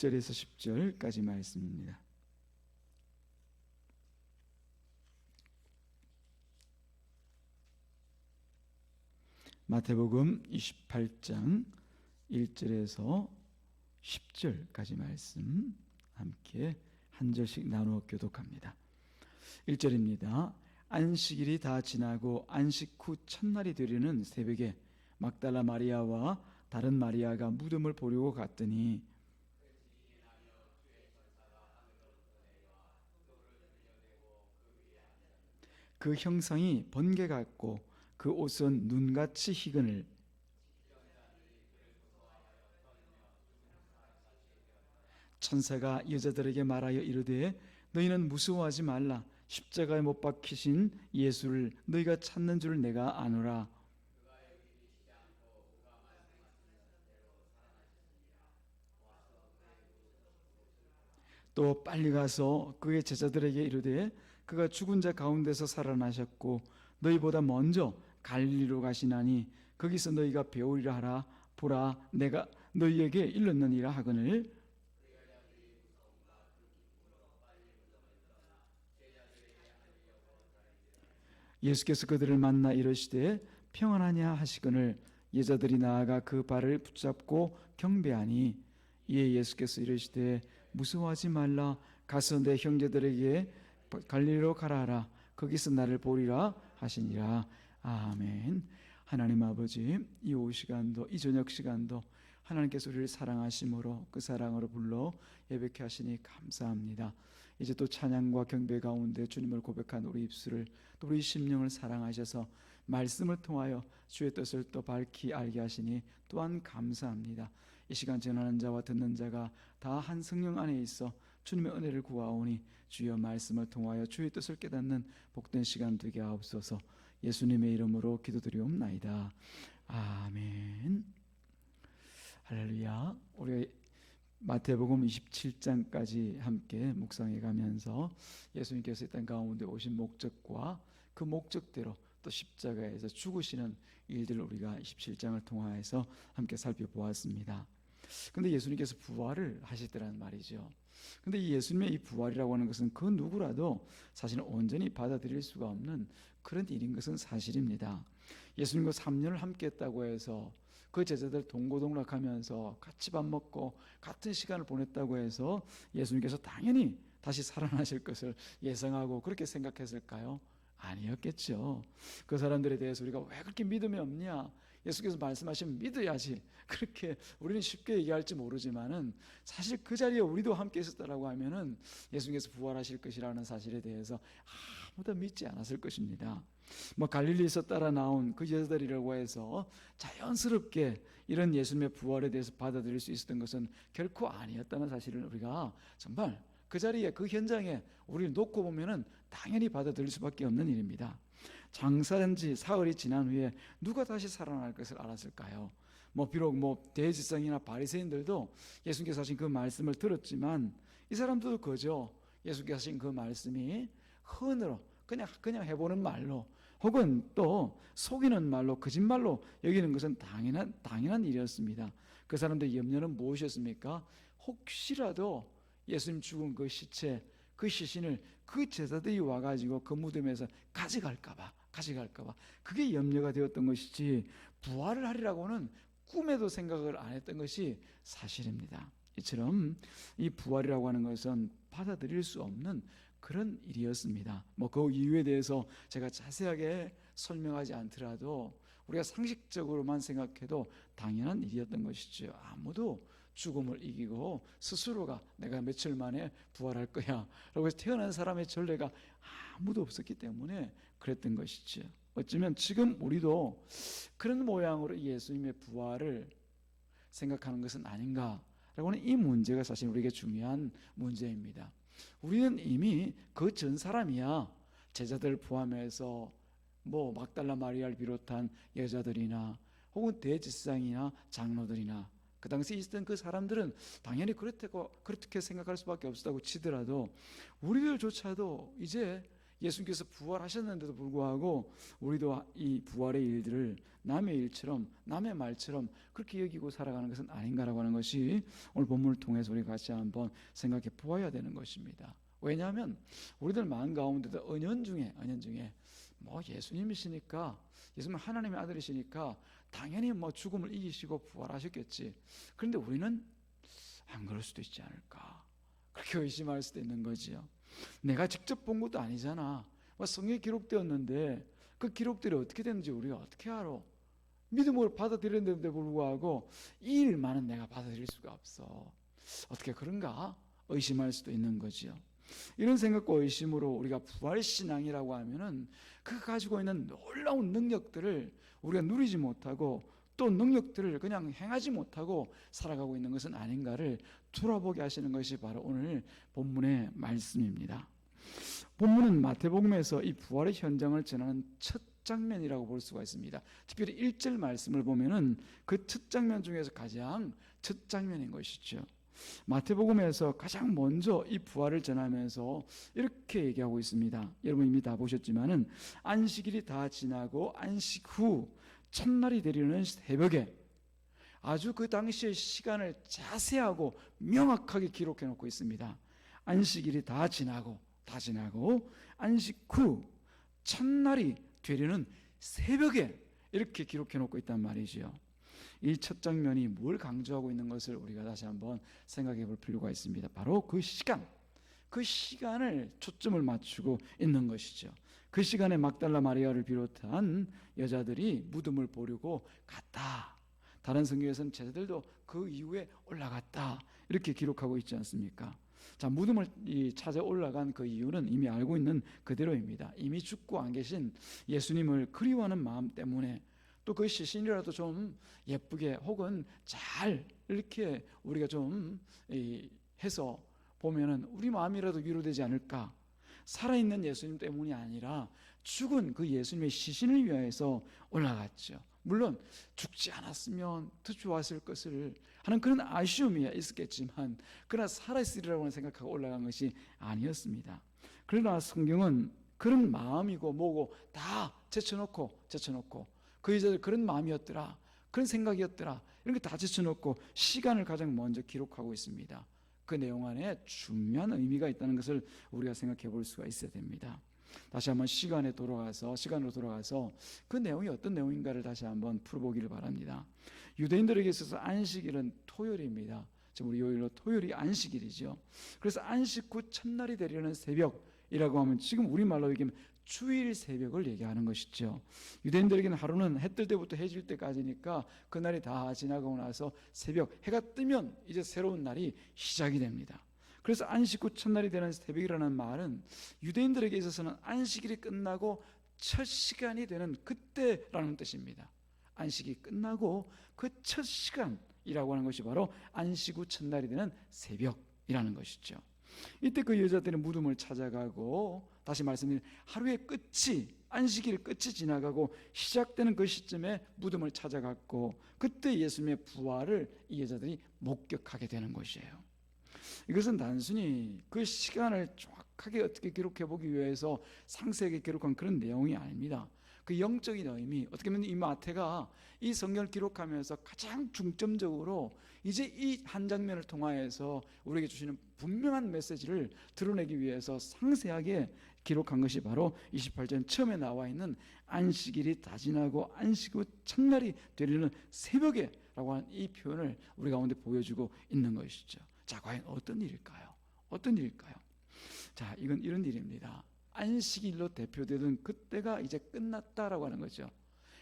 1절에서 10절까지 말씀입니다. 마태복음 28장 1절에서 10절까지 말씀 함께 한 절씩 나누어 교독합니다. 1절입니다. 안식일이 다 지나고 안식 후 첫날이 되려는 새벽에 막달라 마리아와 다른 마리아가 무덤을 보려고 갔더니 그 형상이 번개 같고 그 옷은 눈같이 희근을 천사가 여자들에게 말하여 이르되 너희는 무서워하지 말라. 십자가에 못 박히신 예수를 너희가 찾는 줄 내가 아노라. 또 빨리 가서 그의 제자들에게 이르되 그가 죽은 자 가운데서 살아나셨고 너희보다 먼저 갈릴리로 가시나니 거기서 너희가 배우리라 하라. 보라 내가 너희에게 일렀느니라 하거늘 예수께서 그들을 만나 이르시되 평안하냐 하시거늘 여자들이 나아가 그 발을 붙잡고 경배하니 이에 예수께서 이르시되 무서워하지 말라. 가서 내 형제들에게 갈릴리로 가라 하라. 거기서 나를 보리라 하시니라. 아멘. 하나님 아버지, 이 오후 시간도 이 저녁 시간도 하나님께서 우리를 사랑하심으로 그 사랑으로 불러 예배케 하시니 감사합니다. 이제 또 찬양과 경배 가운데 주님을 고백한 우리 입술을 또 우리 심령을 사랑하셔서 말씀을 통하여 주의 뜻을 또 밝히 알게 하시니 또한 감사합니다. 이 시간 전하는 자와 듣는 자가 다 한 성령 안에 있어 주님의 은혜를 구하오니 주여 말씀을 통하여 주의 뜻을 깨닫는 복된 시간 되게 하옵소서. 예수님의 이름으로 기도드리옵나이다. 아멘. 할렐루야. 우리 마태복음 27장까지 함께 묵상해 가면서 예수님께서 이 땅 가운데 오신 목적과 그 목적대로 또 십자가에서 죽으시는 일들을 우리가 27장을 통하여서 함께 살펴보았습니다. 근데 예수님께서 부활을 하시더란 말이죠. 근데 이 예수님의 이 부활이라고 하는 것은 그 누구라도 사실은 온전히 받아들일 수가 없는 그런 일인 것은 사실입니다. 예수님과 3년을 함께 했다고 해서 그 제자들 동고동락하면서 같이 밥 먹고 같은 시간을 보냈다고 해서 예수님께서 당연히 다시 살아나실 것을 예상하고 그렇게 생각했을까요? 아니었겠죠. 그 사람들에 대해서 우리가 왜 그렇게 믿음이 없냐? 예수께서 말씀하시면 믿어야지. 그렇게 우리는 쉽게 얘기할지 모르지만은 사실 그 자리에 우리도 함께 있었다라고 하면은 예수께서 부활하실 것이라는 사실에 대해서 아무도 믿지 않았을 것입니다. 갈릴리에서 따라 나온 그 여자들이라고 해서 자연스럽게 이런 예수님의 부활에 대해서 받아들일 수 있었던 것은 결코 아니었다는 사실을 우리가 정말 그 자리에 그 현장에 우리를 놓고 보면은 당연히 받아들일 수밖에 없는 일입니다. 장사한 지 사흘이 지난 후에 누가 다시 살아날 것을 알았을까요? 비록 대제사장이나 바리새인들도 예수님께서 하신 그 말씀을 들었지만 이 사람들도 그저 예수님께서 하신 그 말씀이 흔으로 그냥 해보는 말로 혹은 또 속이는 말로 거짓말로 여기는 것은 당연한 일이었습니다. 그 사람들의 염려는 무엇이었습니까? 혹시라도 예수님 죽은 그 시체, 그 시신을 그 제자들이 와가지고 그 무덤에서 가져갈까봐 그게 염려가 되었던 것이지 부활을 하리라고는 꿈에도 생각을 안 했던 것이 사실입니다. 이처럼 이 부활이라고 하는 것은 받아들일 수 없는 그런 일이었습니다. 그 이유에 대해서 제가 자세하게 설명하지 않더라도 우리가 상식적으로만 생각해도 당연한 일이었던 것이죠. 아무도 죽음을 이기고 스스로가 내가 며칠 만에 부활할 거야 라고 해서 태어난 사람의 전례가 아무도 없었기 때문에 그랬던 것이죠. 어쩌면 지금 우리도 그런 모양으로 예수님의 부활을 생각하는 것은 아닌가 라고 하는 이 문제가 사실 우리에게 중요한 문제입니다. 우리는 이미 그 전 사람이야. 제자들 포함해서 막달라 마리아를 비롯한 여자들이나 혹은 대제사장이나 장로들이나 그 당시에 있었던 그 사람들은 당연히 그렇게 생각할 수밖에 없었다고 치더라도 우리들조차도 이제 예수님께서 부활하셨는데도 불구하고 우리도 이 부활의 일들을 남의 일처럼, 남의 말처럼 그렇게 여기고 살아가는 것은 아닌가라고 하는 것이 오늘 본문을 통해서 우리가 같이 한번 생각해 보아야 되는 것입니다. 왜냐하면 우리들 마음 가운데도 은연중에 뭐 예수님이시니까, 예수님 하나님의 아들이시니까 당연히 뭐 죽음을 이기시고 부활하셨겠지. 그런데 우리는 안 그럴 수도 있지 않을까, 그렇게 의심할 수도 있는 거지요. 내가 직접 본 것도 아니잖아. 뭐 성경에 기록되었는데 그 기록들이 어떻게 됐는지 우리가 어떻게 알아? 믿음으로 받아들였는데 불구하고 이 일만은 내가 받아들일 수가 없어. 어떻게 그런가? 의심할 수도 있는 거지요. 이런 생각과 의심으로 우리가 부활신앙이라고 하면은 그 가지고 있는 놀라운 능력들을 우리가 누리지 못하고 또 능력들을 그냥 행하지 못하고 살아가고 있는 것은 아닌가를 돌아보게 하시는 것이 바로 오늘 본문의 말씀입니다. 본문은 마태복음에서 이 부활의 현장을 전하는 첫 장면이라고 볼 수가 있습니다. 특별히 1절 말씀을 보면은 그 첫 장면 중에서 가장 첫 장면인 것이죠. 마태복음에서 가장 먼저 이 부활을 전하면서 이렇게 얘기하고 있습니다. 여러분 이미 다 보셨지만은 안식일이 다 지나고 안식 후 첫날이 되려는 새벽에, 아주 그 당시의 시간을 자세하고 명확하게 기록해 놓고 있습니다. 안식일이 다 지나고 안식 후 첫날이 되려는 새벽에 이렇게 기록해 놓고 있단 말이지요. 이 첫 장면이 뭘 강조하고 있는 것을 우리가 다시 한번 생각해 볼 필요가 있습니다. 바로 그 시간을 초점을 맞추고 있는 것이죠. 그 시간에 막달라 마리아를 비롯한 여자들이 무덤을 보려고 갔다. 다른 성경에서는 제자들도 그 이후에 올라갔다, 이렇게 기록하고 있지 않습니까? 자, 무덤을 찾아 올라간 그 이유는 이미 알고 있는 그대로입니다. 이미 죽고 안 계신 예수님을 그리워하는 마음 때문에, 또 그 시신이라도 좀 예쁘게 혹은 잘 이렇게 우리가 좀 해서 보면은 우리 마음이라도 위로되지 않을까. 살아있는 예수님 때문이 아니라 죽은 그 예수님의 시신을 위하여서 올라갔죠. 물론 죽지 않았으면 더 좋았을 것을 하는 그런 아쉬움이 있었겠지만, 그러나 살아있으리라고 생각하고 올라간 것이 아니었습니다. 그러나 성경은 그런 마음이고 뭐고 다 제쳐놓고 그 여자들 그런 마음이었더라, 그런 생각이었더라, 이런 게 다 제쳐놓고 시간을 가장 먼저 기록하고 있습니다. 그 내용 안에 중요한 의미가 있다는 것을 우리가 생각해 볼 수가 있어야 됩니다. 다시 한번 시간으로 돌아가서 그 내용이 어떤 내용인가를 다시 한번 풀어보기를 바랍니다. 유대인들에게 있어서 안식일은 토요일입니다. 지금 우리 요일로 토요일이 안식일이죠. 그래서 안식 후 첫날이 되려는 새벽이라고 하면 지금 우리말로 얘기하면 주일 새벽을 얘기하는 것이죠. 유대인들에게는 하루는 해 뜰 때부터 해 질 때까지니까 그날이 다 지나가고 나서 새벽, 해가 뜨면 이제 새로운 날이 시작이 됩니다. 그래서 안식 후 첫날이 되는 새벽이라는 말은 유대인들에게 있어서는 안식일이 끝나고 첫 시간이 되는 그때라는 뜻입니다. 안식이 끝나고 그 첫 시간이라고 하는 것이 바로 안식 후 첫날이 되는 새벽이라는 것이죠. 이때 그 여자들이 무덤을 찾아가고, 다시 말씀드리면 하루의 끝이, 안식일 끝이 지나가고 시작되는 그 시점에 무덤을 찾아갔고, 그때 예수님의 부활을 이 여자들이 목격하게 되는 것이에요. 이것은 단순히 그 시간을 정확하게 어떻게 기록해 보기 위해서 상세하게 기록한 그런 내용이 아닙니다. 그 영적인 의미, 어떻게 보면 이 마태가 이 성경을 기록하면서 가장 중점적으로 이제 이 한 장면을 통하여서 우리에게 주시는 분명한 메시지를 드러내기 위해서 상세하게 기록한 것이 바로 28절 처음에 나와 있는 안식일이 다 지나고 안식 후 첫날이 되려는 새벽에 라고 하는 이 표현을 우리 가운데 보여주고 있는 것이죠. 자, 과연 어떤 일일까요? 자, 이건 이런 일입니다. 안식일로 대표되던 그때가 이제 끝났다라고 하는 거죠.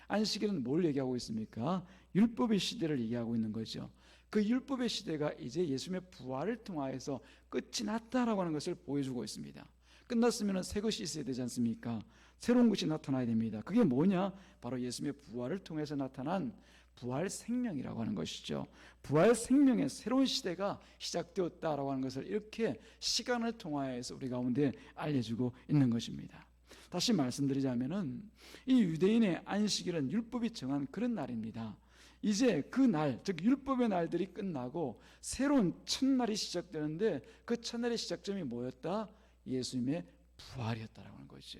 안식일은 뭘 얘기하고 있습니까? 율법의 시대를 얘기하고 있는 거죠. 그 율법의 시대가 이제 예수님의 부활을 통하여서 끝이 났다라고 하는 것을 보여주고 있습니다. 끝났으면 새 것이 있어야 되지 않습니까? 새로운 것이 나타나야 됩니다. 그게 뭐냐? 바로 예수님의 부활을 통해서 나타난 부활 생명이라고 하는 것이죠. 부활 생명의 새로운 시대가 시작되었다라고 하는 것을 이렇게 시간을 통하여서 우리 가운데 알려주고 있는 것입니다. 다시 말씀드리자면은 이 유대인의 안식일은 율법이 정한 그런 날입니다. 이제 그 날, 즉 율법의 날들이 끝나고 새로운 첫날이 시작되는데 그 첫날의 시작점이 뭐였다? 예수님의 부활이었다라고 하는 거죠.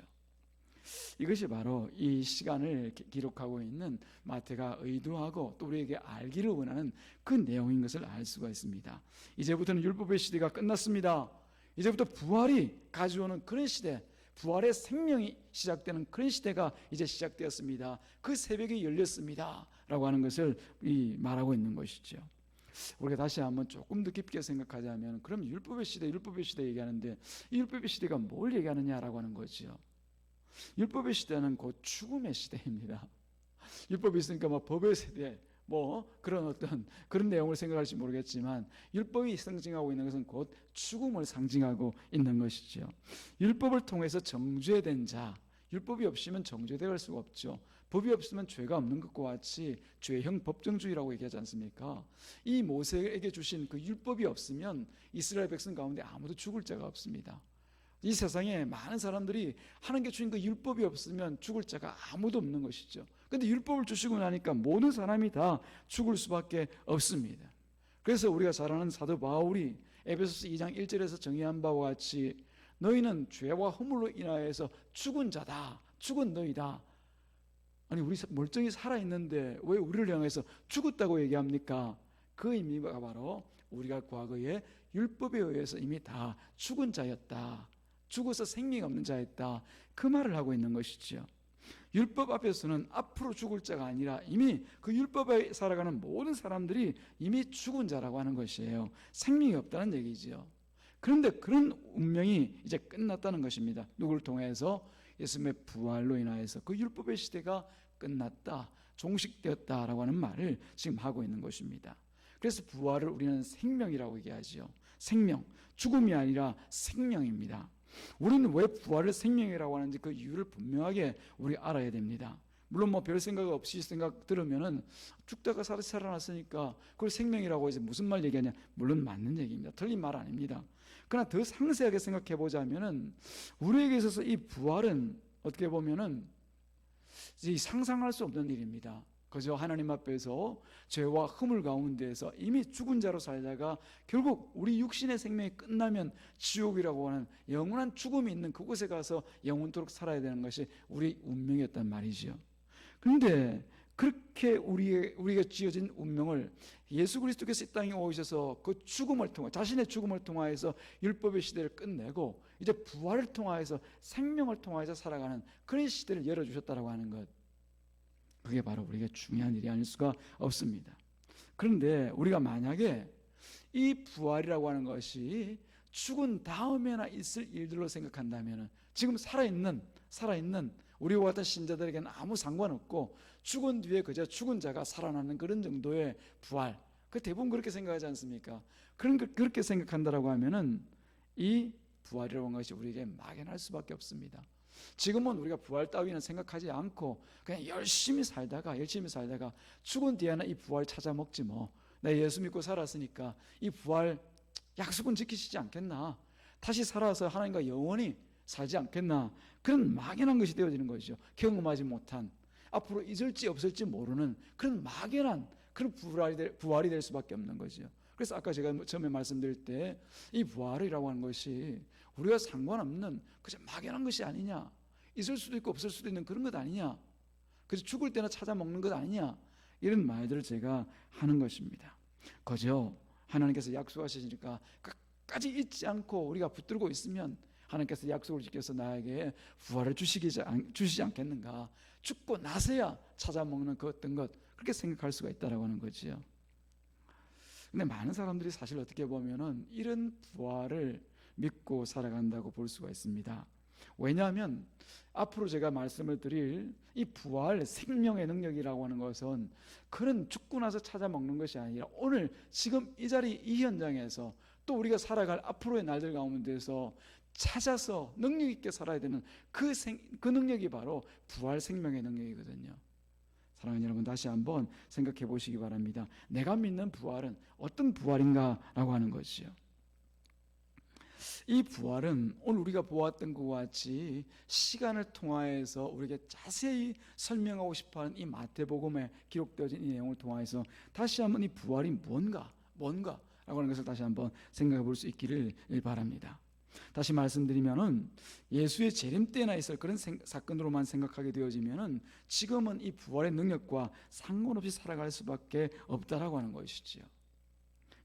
이것이 바로 이 시간을 기록하고 있는 마태가 의도하고 또 우리에게 알기를 원하는 그 내용인 것을 알 수가 있습니다. 이제부터는 율법의 시대가 끝났습니다. 이제부터 부활이 가져오는 그런 시대, 부활의 생명이 시작되는 그런 시대가 이제 시작되었습니다. 그 새벽이 열렸습니다 라고 하는 것을 말하고 있는 것이죠. 우리가 다시 한번 조금 더 깊게 생각하자면, 그럼 율법의 시대 얘기하는데 이 율법의 시대가 뭘 얘기하느냐라고 하는 거죠. 율법의 시대는 곧 죽음의 시대입니다. 율법이 있으니까 법의 세대 그런 내용을 생각할지 모르겠지만, 율법이 상징하고 있는 것은 곧 죽음을 상징하고 있는 것이죠. 율법을 통해서 정죄된 자, 율법이 없으면 정죄될 수가 없죠. 법이 없으면 죄가 없는 것과 같이 죄형 법정주의라고 얘기하지 않습니까? 이 모세에게 주신 그 율법이 없으면 이스라엘 백성 가운데 아무도 죽을 자가 없습니다. 이 세상에 많은 사람들이 하나님께 주신 그 율법이 없으면 죽을 자가 아무도 없는 것이죠. 그런데 율법을 주시고 나니까 모든 사람이 다 죽을 수밖에 없습니다. 그래서 우리가 잘 아는 사도 바울이 에베소서 2장 1절에서 정의한 바와 같이 너희는 죄와 허물로 인하여서 죽은 자다, 죽은 너희다. 아니, 우리 멀쩡히 살아있는데 왜 우리를 향해서 죽었다고 얘기합니까? 그 의미가 바로 우리가 과거에 율법에 의해서 이미 다 죽은 자였다, 죽어서 생명이 없는 자였다, 그 말을 하고 있는 것이죠. 율법 앞에서는 앞으로 죽을 자가 아니라 이미 그 율법에 살아가는 모든 사람들이 이미 죽은 자라고 하는 것이에요. 생명이 없다는 얘기죠. 그런데 그런 운명이 이제 끝났다는 것입니다. 누구를 통해서? 예수님의 부활로 인하여서 그 율법의 시대가 끝났다, 종식되었다라고 하는 말을 지금 하고 있는 것입니다. 그래서 부활을 우리는 생명이라고 얘기하죠. 생명, 죽음이 아니라 생명입니다. 우리는 왜 부활을 생명이라고 하는지 그 이유를 분명하게 우리 알아야 됩니다. 물론 별 생각 없이 들으면은 죽다가 살아났으니까 그걸 생명이라고 해서 무슨 말 얘기하냐? 물론 맞는 얘기입니다. 틀린 말 아닙니다. 그러나 더 상세하게 생각해 보자면은 우리에게 있어서 이 부활은 어떻게 보면은 상상할 수 없는 일입니다. 그저 하나님 앞에서 죄와 허물 가운데에서 이미 죽은 자로 살다가 결국 우리 육신의 생명이 끝나면 지옥이라고 하는 영원한 죽음이 있는 그곳에 가서 영원토록 살아야 되는 것이 우리 운명이었단 말이죠. 그런데 그렇게 우리가 지어진 운명을 예수 그리스도께서 이 땅에 오셔서 그 죽음을 통해, 자신의 죽음을 통하여서 율법의 시대를 끝내고 이제 부활을 통하여서 생명을 통하여서 살아가는 그런 시대를 열어주셨다라고 하는 것, 그게 바로 우리에게 중요한 일이 아닐 수가 없습니다. 그런데 우리가 만약에 이 부활이라고 하는 것이 죽은 다음에나 있을 일들로 생각한다면, 지금 살아있는 우리와 같은 신자들에게는 아무 상관없고 죽은 뒤에 그저 죽은 자가 살아나는 그런 정도의 부활, 그 대부분 그렇게 생각하지 않습니까? 그렇게 생각한다라고 하면은 이 부활이라고 하는 것이 우리에게 막연할 수밖에 없습니다. 지금은 우리가 부활 따위는 생각하지 않고 그냥 열심히 살다가 죽은 뒤에는 이 부활 찾아 먹지 뭐. 나 예수 믿고 살았으니까 이 부활 약속은 지키시지 않겠나, 다시 살아서 하나님과 영원히 살지 않겠나, 그런 막연한 것이 되어지는 것이죠. 경험하지 못한, 앞으로 있을지 없을지 모르는 그런 막연한 그런 부활이 될 수밖에 없는 거죠. 그래서 아까 제가 처음에 말씀드릴 때 이 부활이라고 하는 것이 우리가 상관없는 그저 막연한 것이 아니냐, 있을 수도 있고 없을 수도 있는 그런 것 아니냐, 그래서 죽을 때나 찾아 먹는 것 아니냐, 이런 말들을 제가 하는 것입니다. 그저 하나님께서 약속하시니까 끝까지 잊지 않고 우리가 붙들고 있으면 하나님께서 약속을 지켜서 나에게 부활을 주시지 않겠는가, 죽고 나서야 찾아 먹는 그 어떤 것, 그렇게 생각할 수가 있다라고 하는 거지요. 근데 많은 사람들이 사실 어떻게 보면은 이런 부활을 믿고 살아간다고 볼 수가 있습니다. 왜냐하면 앞으로 제가 말씀을 드릴 이 부활, 생명의 능력이라고 하는 것은 그런 죽고 나서 찾아 먹는 것이 아니라 오늘 지금 이 자리, 이 현장에서 또 우리가 살아갈 앞으로의 날들 가운데서 찾아서 능력 있게 살아야 되는 그 능력이 바로 부활 생명의 능력이거든요. 사랑하는 여러분, 다시 한번 생각해 보시기 바랍니다. 내가 믿는 부활은 어떤 부활인가 라고 하는 것이요. 이 부활은 오늘 우리가 보았던 것과 같이 시간을 통하여서 우리에게 자세히 설명하고 싶어하는 이 마태복음에 기록되어진 이 내용을 통하여서 다시 한번 이 부활이 뭔가 라고 하는 것을 다시 한번 생각해 볼 수 있기를 바랍니다. 다시 말씀드리면은 예수의 재림 때나 있을 그런 사건으로만 생각하게 되어지면은 지금은 이 부활의 능력과 상관없이 살아갈 수밖에 없다라고 하는 것이지요.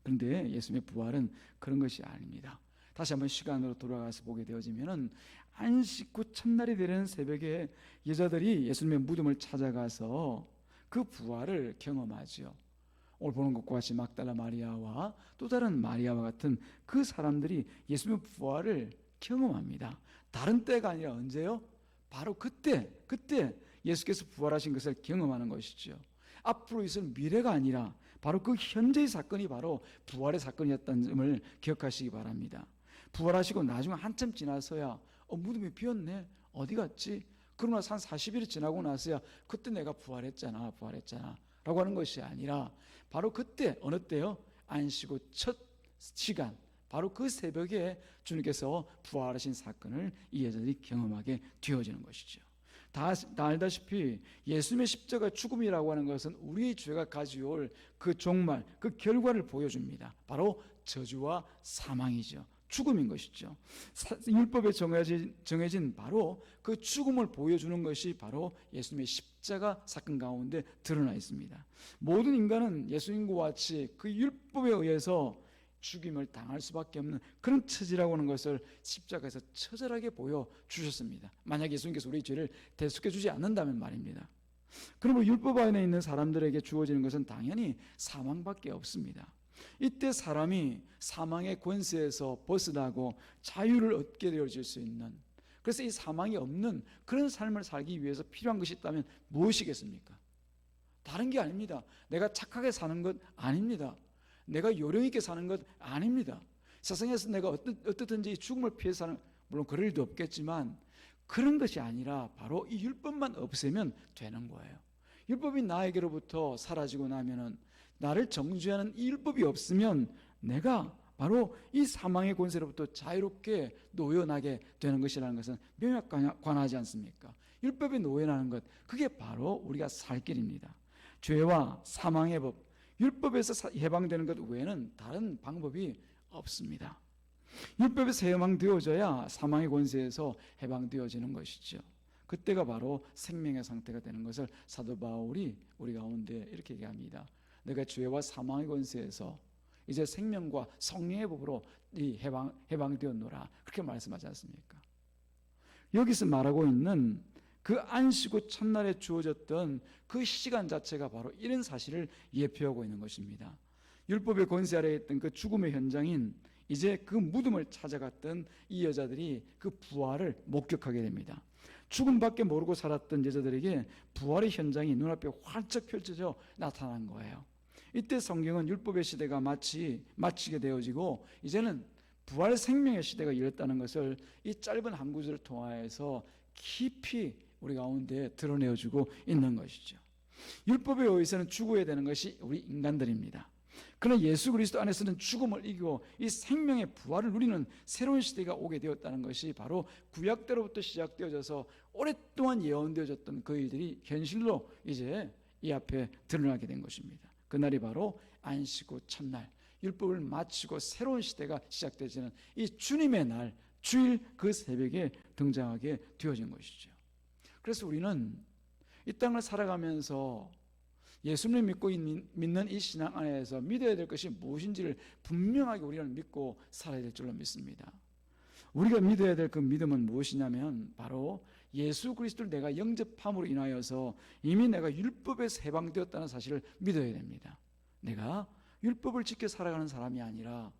그런데 예수님의 부활은 그런 것이 아닙니다. 다시 한번 시간으로 돌아가서 보게 되어지면은 안식 후 첫날이 되는 새벽에 여자들이 예수님의 무덤을 찾아가서 그 부활을 경험하지요. 오늘 보는 것과 같이 막달라 마리아와 또 다른 마리아와 같은 그 사람들이 예수님의 부활을 경험합니다. 다른 때가 아니라 언제요? 바로 그때 예수께서 부활하신 것을 경험하는 것이죠. 앞으로 있을 미래가 아니라 바로 그 현재의 사건이 바로 부활의 사건이었다는 점을 기억하시기 바랍니다. 부활하시고 나중에 한참 지나서야 무덤이 비었네, 어디 갔지? 그러나 한 40일이 지나고 나서야 그때 내가 부활했잖아 라고 하는 것이 아니라 바로 그때, 어느 때요? 안식 후 첫 시간, 바로 그 새벽에 주님께서 부활하신 사건을 이 여자들이 경험하게 되어지는 것이죠. 다 알다시피 예수님의 십자가 죽음이라고 하는 것은 우리의 죄가 가져올 그 종말, 그 결과를 보여줍니다. 바로 저주와 사망이죠. 죽음인 것이죠. 율법에 정해진 바로 그 죽음을 보여주는 것이 바로 예수님의 십자가 사건 가운데 드러나 있습니다. 모든 인간은 예수님과 같이 그 율법에 의해서 죽임을 당할 수밖에 없는 그런 처지라고 하는 것을 십자가에서 처절하게 보여주셨습니다. 만약 예수님께서 우리 죄를 대속해 주지 않는다면 말입니다. 그러므로 율법 안에 있는 사람들에게 주어지는 것은 당연히 사망밖에 없습니다. 이때 사람이 사망의 권세에서 벗어나고 자유를 얻게 되어질 수 있는, 그래서 이 사망이 없는 그런 삶을 살기 위해서 필요한 것이 있다면 무엇이겠습니까? 다른 게 아닙니다. 내가 착하게 사는 것 아닙니다. 내가 요령 있게 사는 것 아닙니다. 세상에서 내가 어떻든지 죽음을 피해 사는, 물론 그럴 일도 없겠지만 그런 것이 아니라 바로 이 율법만 없애면 되는 거예요. 율법이 나에게로부터 사라지고 나면은, 나를 정죄하는 이 율법이 없으면 내가 바로 이 사망의 권세로부터 자유롭게 놓여나게 되는 것이라는 것은 명확하지 않습니까? 율법에 놓여나는 것, 그게 바로 우리가 살 길입니다. 죄와 사망의 법, 율법에서 해방되는 것 외에는 다른 방법이 없습니다. 율법에서 해방되어져야 사망의 권세에서 해방되어지는 것이죠. 그때가 바로 생명의 상태가 되는 것을 사도 바울이 우리 가운데 이렇게 얘기합니다. 내가 죄와 사망의 권세에서 이제 생명과 성령의 법으로 해방되었노라, 그렇게 말씀하지 않습니까? 여기서 말하고 있는 그 안식 후 첫날에 주어졌던 그 시간 자체가 바로 이런 사실을 예표하고 있는 것입니다. 율법의 권세 아래에 있던 그 죽음의 현장인 이제 그 무덤을 찾아갔던 이 여자들이 그 부활을 목격하게 됩니다. 죽음밖에 모르고 살았던 여자들에게 부활의 현장이 눈앞에 활짝 펼쳐져 나타난 거예요. 이때 성경은 율법의 시대가 마치게 되어지고 이제는 부활 생명의 시대가 열렸다는 것을 이 짧은 한 구절을 통하여서 깊이 우리 가운데 드러내어주고 있는 것이죠. 율법에 의해서는 죽어야 되는 것이 우리 인간들입니다. 그러나 예수 그리스도 안에서는 죽음을 이기고 이 생명의 부활을 누리는 새로운 시대가 오게 되었다는 것이 바로 구약 때로부터 시작되어져서 오랫동안 예언되어졌던 그 일들이 현실로 이제 이 앞에 드러나게 된 것입니다. 그날이 바로 안식 후 첫날, 율법을 마치고 새로운 시대가 시작되지는 이 주님의 날, 주일 그 새벽에 등장하게 되어진 것이죠. 그래서 우리는 이 땅을 살아가면서 예수님을 믿고 믿는 이 신앙 안에서 믿어야 될 것이 무엇인지를 분명하게 우리는 믿고 살아야 될 줄로 믿습니다. 우리가 믿어야 될 그 믿음은 무엇이냐면 바로 예수 그리스도를 내가 영접함으로 인하여서 이미 내가 율법에서 해방되었다는 사실을 믿어야 됩니다. 내가 율법을 지켜 살아가는 사람이 아니라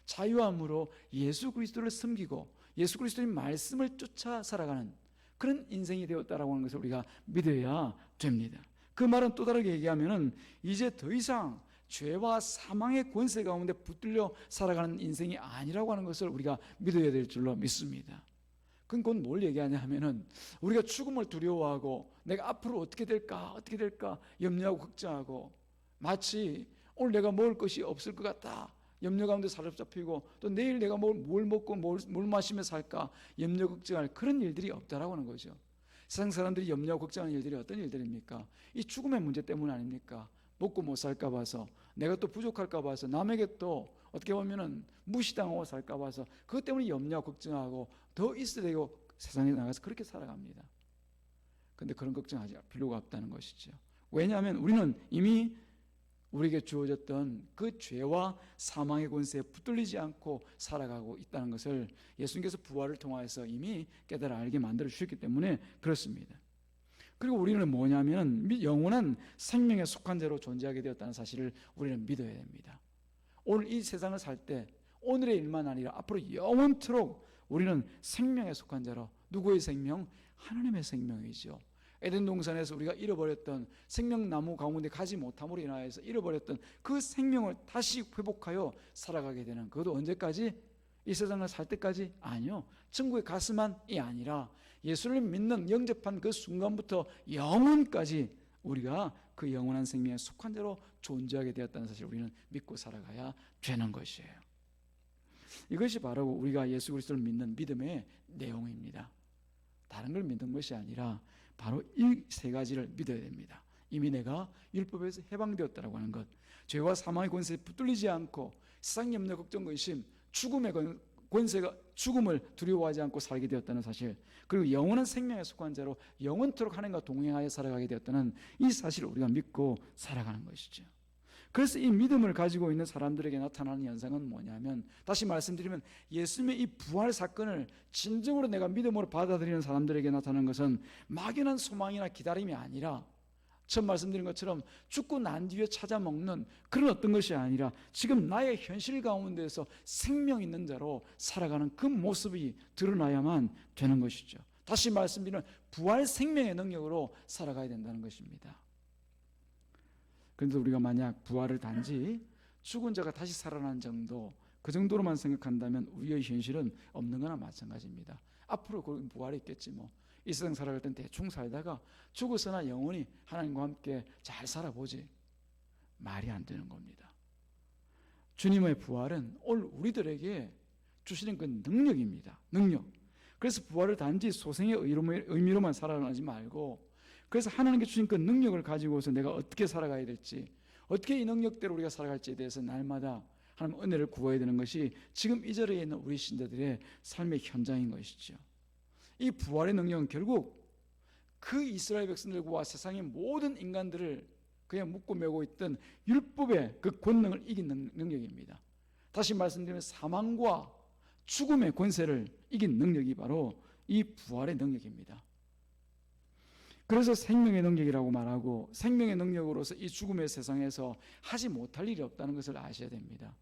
자유함으로 예수 그리스도를 섬기고 예수 그리스도의 말씀을 쫓아 살아가는 그런 인생이 되었다라고 하는 것을 우리가 믿어야 됩니다. 그 말은 또 다르게 얘기하면은 이제 더 이상 죄와 사망의 권세 가운데 붙들려 살아가는 인생이 아니라고 하는 것을 우리가 믿어야 될 줄로 믿습니다. 그건 뭘 얘기하냐 하면은 우리가 죽음을 두려워하고 내가 앞으로 어떻게 될까 염려하고 걱정하고 마치 오늘 내가 먹을 것이 없을 것 같다 염려 가운데 사로잡히고 또 내일 내가 뭘 먹고 뭘 마시며 살까 염려 걱정할 그런 일들이 없다라고 하는 거죠. 세상 사람들이 염려하고 걱정하는 일들이 어떤 일들입니까? 이 죽음의 문제 때문 아닙니까? 먹고 못 살까 봐서, 내가 또 부족할까 봐서, 남에게 또 어떻게 보면은 무시당하고 살까 봐서 그것 때문에 염려하고 걱정하고 더 있어야 되고 세상에 나가서 그렇게 살아갑니다. 근데 그런 걱정하지 필요가 없다는 것이죠. 왜냐하면 우리는 이미 우리에게 주어졌던 그 죄와 사망의 권세에 붙들리지 않고 살아가고 있다는 것을 예수님께서 부활을 통하여서 이미 깨달아 알게 만들어 주셨기 때문에 그렇습니다. 그리고 우리는 뭐냐면 영원한 생명에 속한 자로 존재하게 되었다는 사실을 우리는 믿어야 됩니다. 오늘 이 세상을 살 때 오늘의 일만 아니라 앞으로 영원토록 우리는 생명에 속한 자로, 누구의 생명? 하나님의 생명이죠. 에덴 동산에서 우리가 잃어버렸던 생명나무 가운데 가지 못함으로 인하여서 잃어버렸던 그 생명을 다시 회복하여 살아가게 되는, 그것도 언제까지? 이 세상을 살 때까지? 아니요, 천국에 갔으만이 아니라 예수를 믿는 영접한 그 순간부터 영원까지 우리가 그 영원한 생명에 속한 자로 존재하게 되었다는 사실을 우리는 믿고 살아가야 되는 것이에요. 이것이 바로 우리가 예수 그리스도를 믿는 믿음의 내용입니다. 다른 걸 믿는 것이 아니라 바로 이 세 가지를 믿어야 됩니다. 이미 내가 율법에서 해방되었다라고 하는 것, 죄와 사망의 권세에 붙들리지 않고 세상 염려 걱정 근심 죽음의 권세가, 죽음을 두려워하지 않고 살게 되었다는 사실, 그리고 영원한 생명에 속한 자로 영원토록 하나님과 동행하여 살아가게 되었다는 이 사실을 우리가 믿고 살아가는 것이죠. 그래서 이 믿음을 가지고 있는 사람들에게 나타나는 현상은 뭐냐면, 다시 말씀드리면 예수님의 이 부활 사건을 진정으로 내가 믿음으로 받아들이는 사람들에게 나타나는 것은 막연한 소망이나 기다림이 아니라, 처음 말씀드린 것처럼 죽고 난 뒤에 찾아 먹는 그런 어떤 것이 아니라 지금 나의 현실 가운데서 생명 있는 자로 살아가는 그 모습이 드러나야만 되는 것이죠. 다시 말씀드리면 부활 생명의 능력으로 살아가야 된다는 것입니다. 그런데 우리가 만약 부활을 단지 죽은 자가 다시 살아난 정도, 그 정도로만 생각한다면 우리의 현실은 없는 거나 마찬가지입니다. 앞으로 그 부활이 있겠지 뭐. 이 세상 살아갈 땐 대충 살다가 죽어서나 영원히 하나님과 함께 잘 살아보지, 말이 안 되는 겁니다. 주님의 부활은 오늘 우리들에게 주시는 그 능력입니다. 능력. 그래서 부활을 단지 소생의 의미로만 살아가지 말고, 그래서 하나님께 주신 그 능력을 가지고서 내가 어떻게 살아가야 될지, 어떻게 이 능력대로 우리가 살아갈지에 대해서 날마다 하나님 은혜를 구해야 되는 것이 지금 이 자리에 있는 우리 신자들의 삶의 현장인 것이죠. 이 부활의 능력은 결국 그 이스라엘 백성들과 세상의 모든 인간들을 그냥 묶고 메고 있던 율법의 그 권능을 이긴 능력입니다. 다시 말씀드리면 사망과 죽음의 권세를 이긴 능력이 바로 이 부활의 능력입니다. 그래서 생명의 능력이라고 말하고, 생명의 능력으로서 이 죽음의 세상에서 하지 못할 일이 없다는 것을 아셔야 됩니다.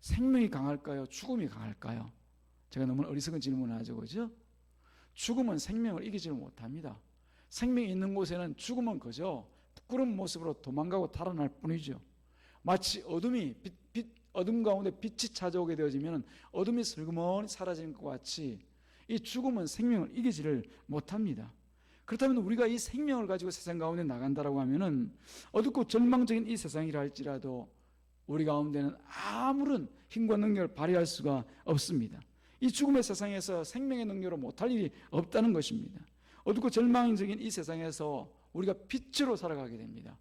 생명이 강할까요? 죽음이 강할까요? 제가 너무 어리석은 질문을 하죠, 그죠? 죽음은 생명을 이기지를 못합니다. 생명이 있는 곳에는 죽음은 그저 부끄러운 모습으로 도망가고 달아날 뿐이죠. 마치 어둠 가운데 빛이 찾아오게 되어지면 어둠이 슬그머니 사라지는 것 같이 이 죽음은 생명을 이기지를 못합니다. 그렇다면 우리가 이 생명을 가지고 세상 가운데 나간다라고 하면은 어둡고 절망적인 이 세상이라 할지라도 우리 가운데는 아무런 힘과 능력을 발휘할 수가 없습니다. 이 죽음의 세상에서 생명의 능력으로 못할 일이 없다는 것입니다. 어둡고 절망적인 이 세상에서 우리가 빛으로 살아가게 됩니다.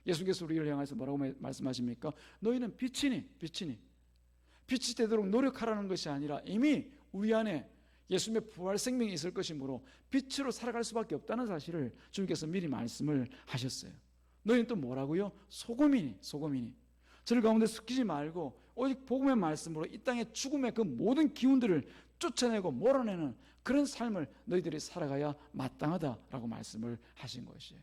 예수께서 우리를 향해서 뭐라고 말씀하십니까? 너희는 빛이니 빛이 되도록 노력하라는 것이 아니라 이미 우리 안에 예수님의 부활 생명이 있을 것이므로 빛으로 살아갈 수밖에 없다는 사실을 주님께서 미리 말씀을 하셨어요. 너희는 또 뭐라고요? 소금이니 저를 가운데 섞이지 말고 오직 복음의 말씀으로 이 땅의 죽음의 그 모든 기운들을 쫓아내고 몰아내는 그런 삶을 너희들이 살아가야 마땅하다라고 말씀을 하신 것이에요.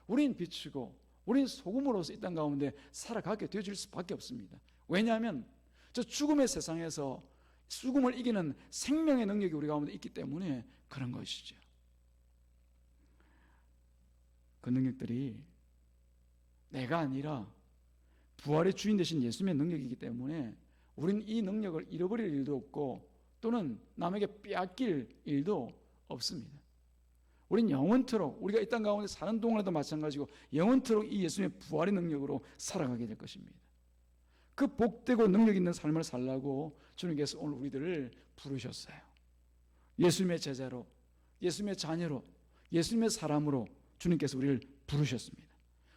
우린 빛이고 우린 소금으로서 이 땅 가운데 살아가게 되어질 수밖에 없습니다. 왜냐하면 저 죽음의 세상에서 죽음을 이기는 생명의 능력이 우리 가운데 있기 때문에 그런 것이죠. 그 능력들이 내가 아니라 부활의 주인 되신 예수님의 능력이기 때문에 우리는 이 능력을 잃어버릴 일도 없고 또는 남에게 빼앗길 일도 없습니다. 우리는 영원토록 우리가 이 땅 가운데 사는 동안에도 마찬가지고 영원토록 이 예수님의 부활의 능력으로 살아가게 될 것입니다. 그 복되고 능력 있는 삶을 살라고 주님께서 오늘 우리들을 부르셨어요. 예수님의 제자로, 예수님의 자녀로, 예수님의 사람으로 주님께서 우리를 부르셨습니다.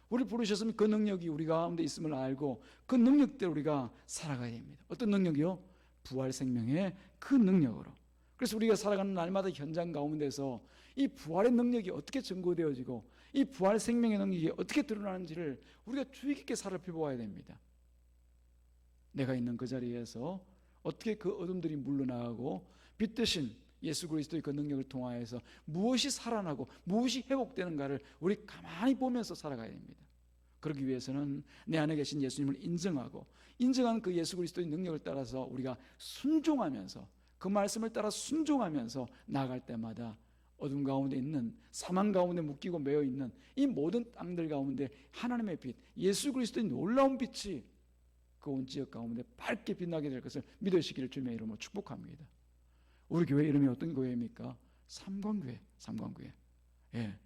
우리 부르셨으면 그 능력이 우리 가운데 있음을 알고 그 능력대로 우리가 살아가야 됩니다. 어떤 능력이요? 부활 생명의 그 능력으로. 그래서 우리가 살아가는 날마다 현장 가운데서 이 부활의 능력이 어떻게 증거되어지고 이 부활 생명의 능력이 어떻게 드러나는지를 우리가 주의 깊게 살펴보아야 됩니다. 내가 있는 그 자리에서 어떻게 그 어둠들이 물러나가고 빛 대신 예수 그리스도의 그 능력을 통하여서 무엇이 살아나고 무엇이 회복되는가를 우리 가만히 보면서 살아가야 됩니다. 그러기 위해서는 내 안에 계신 예수님을 인정하고 인정한 그 예수 그리스도의 능력을 따라서 우리가 순종하면서 그 말씀을 따라 순종하면서 나아갈 때마다 어둠 가운데 있는 사망 가운데 묶이고 매여 있는 이 모든 땅들 가운데 하나님의 빛, 예수 그리스도의 놀라운 빛이 그 온 지역 가운데 밝게 빛나게 될 것을 믿으시기를 주님의 이름으로 축복합니다. 우리 교회 이름이 어떤 교회입니까? 삼광교회, 삼광교회. 예,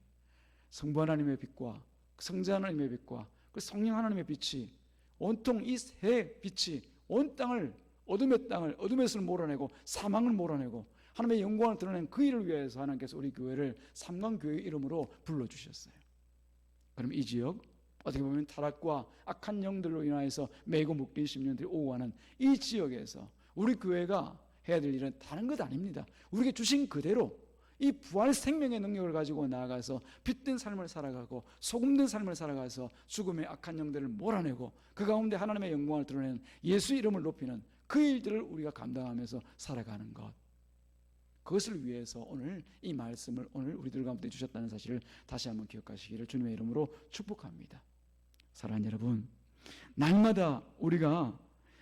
성부 하나님의 빛과 성자 하나님의 빛과 그 성령 하나님의 빛이 온통 이 세 빛이 온 땅을 어둠의 땅을 어둠에서 몰아내고 사망을 몰아내고 하나님의 영광을 드러낸 그 일을 위해서 하나님께서 우리 교회를 삼광교회 이름으로 불러주셨어요. 그럼 이 지역 어떻게 보면 타락과 악한 영들로 인하여서 매고 묶인 심령들이 오고 가는 이 지역에서 우리 교회가 해야 될 일은 다른 것 아닙니다. 우리에게 주신 그대로 이 부활 생명의 능력을 가지고 나아가서 빛된 삶을 살아가고 소금된 삶을 살아가서 죽음의 악한 영들을 몰아내고 그 가운데 하나님의 영광을 드러내는 예수 이름을 높이는 그 일들을 우리가 감당하면서 살아가는 것, 그것을 위해서 오늘 이 말씀을 오늘 우리들 가운데 주셨다는 사실을 다시 한번 기억하시기를 주님의 이름으로 축복합니다. 사랑하는 여러분, 날마다 우리가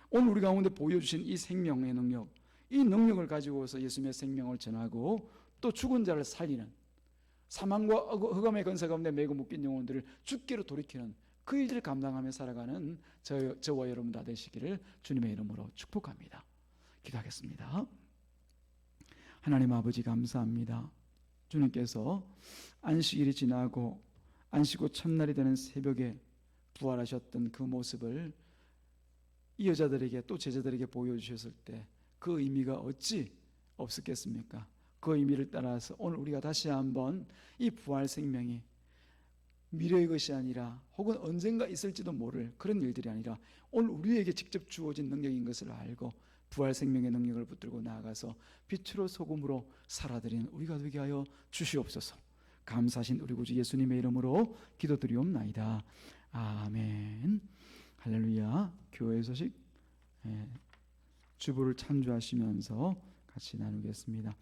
오늘 우리 가운데 보여주신 이 생명의 능력, 이 능력을 가지고서 예수님의 생명을 전하고 또 죽은 자를 살리는, 사망과 흑암의 권세 가운데 매고 묶인 영혼들을 죽기로 돌이키는 그 일들을 감당하며 살아가는 저와 여러분 다 되시기를 주님의 이름으로 축복합니다. 기도하겠습니다. 하나님 아버지 감사합니다. 주님께서 안식일이 지나고 안식 후 첫날이 되는 새벽에 부활하셨던 그 모습을 이 여자들에게 또 제자들에게 보여주셨을 때 그 의미가 어찌 없었겠습니까? 그 의미를 따라서 오늘 우리가 다시 한번 이 부활 생명이 미래의 것이 아니라 혹은 언젠가 있을지도 모를 그런 일들이 아니라 오늘 우리에게 직접 주어진 능력인 것을 알고 부활 생명의 능력을 붙들고 나아가서 빛으로 소금으로 살아드리는 우리가 되게 하여 주시옵소서. 감사하신 우리 구주 예수님의 이름으로 기도드리옵나이다. 아멘. 할렐루야. 교회 소식 주보를 참조하시면서 같이 나누겠습니다.